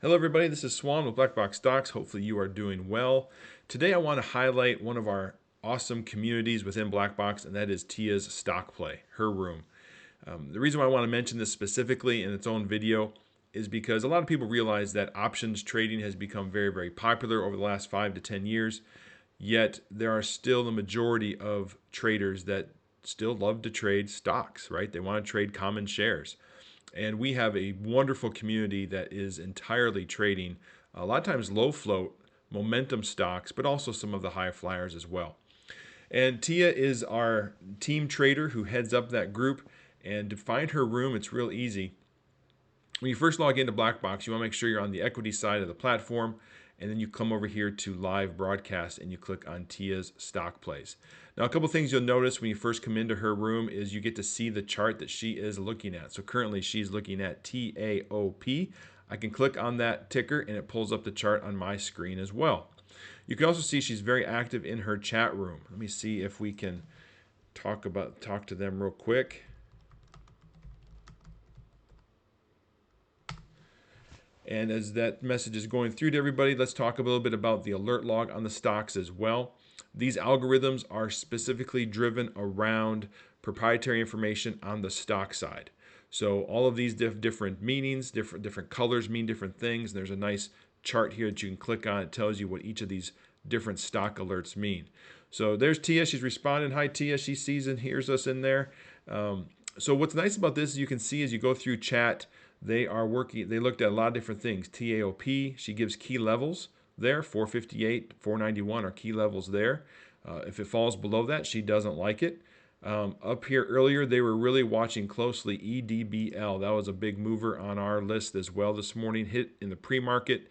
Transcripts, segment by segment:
Hello everybody, this is Swan with BlackBox Stocks. Hopefully you are doing well. Today I want to highlight one of our awesome communities within BlackBox, and that is Teah's Stock Play, her room. The reason why I want to mention this specifically in its own video is because a lot of people realize that options trading has become very popular over the last 5 to 10 years, yet there are still the majority of traders that still love to trade stocks, right? They want to trade common shares. And we have a wonderful community that is entirely trading a lot of times low float momentum stocks, but also some of the high flyers as well. And Teah is our team trader who heads up that group. And to find her room, it's real easy. When you first log into BlackBox, you want to make sure you're on the equity side of the platform, and then you come over here to live broadcast and you click on Teah's stock plays. Now, a couple things you'll notice when you first come into her room is you get to see the chart that she is looking at. So currently she's looking at TAOP. I can click on that ticker and it pulls up the chart on my screen as well. You can also see she's very active in her chat room. Let me see if we can talk to them real quick. And as that message is going through to everybody, let's talk a little bit about the alert log on the stocks as well. These algorithms are specifically driven around proprietary information on the stock side. So all of these different meanings, different colors mean different things. There's a nice chart here that you can click on. It tells you what each of these different stock alerts mean. So there's Teah. She's responding. Hi, Teah. She sees and hears us in there. So what's nice about this is you can see as you go through chat, they looked at a lot of different things. TAOP, she gives key levels there. 458, 491 are key levels there. If it falls below that, she doesn't like it. Up here earlier, they were really watching closely EDBL. That was a big mover on our list as well this morning. Hit in the pre-market,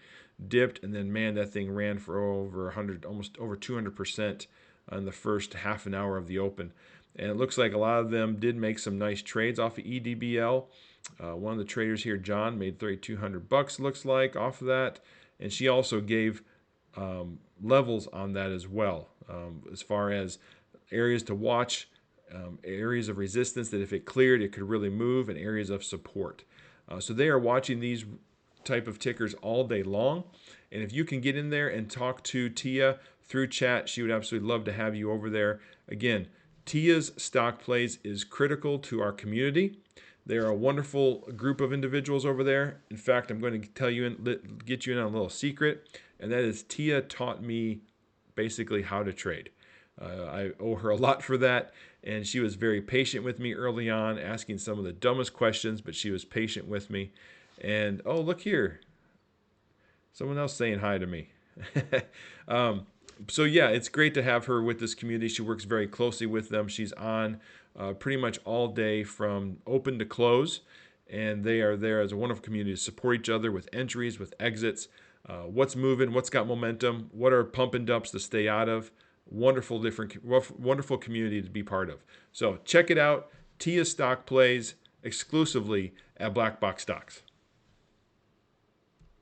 dipped, and then man, that thing ran for over 100, almost over 200% in the first half an hour of the open. And it looks like a lot of them did make some nice trades off of EDBL. One of the traders here, John, made $3,200 looks like off of that. And she also gave levels on that as well, as far as areas to watch, areas of resistance that if it cleared, it could really move, and areas of support. So they are watching these type of tickers all day long. And if you can get in there and talk to Teah through chat, she would absolutely love to have you over there. Again, Teah's stock plays is critical to our community. They are a wonderful group of individuals over there. In fact, I'm going to get you in on a little secret, and that is Teah taught me basically how to trade. I owe her a lot for that, and she was very patient with me early on, asking some of the dumbest questions, but she was patient with me. And oh, look here, someone else saying hi to me. So yeah, it's great to have her with this community. She works very closely with them. She's on pretty much all day from open to close, and they are there as a wonderful community to support each other with entries, with exits, what's moving, what's got momentum, what are pump and dumps to stay out of. Wonderful community to be part of. So check it out. Teah Stock Plays exclusively at BlackBox Stocks.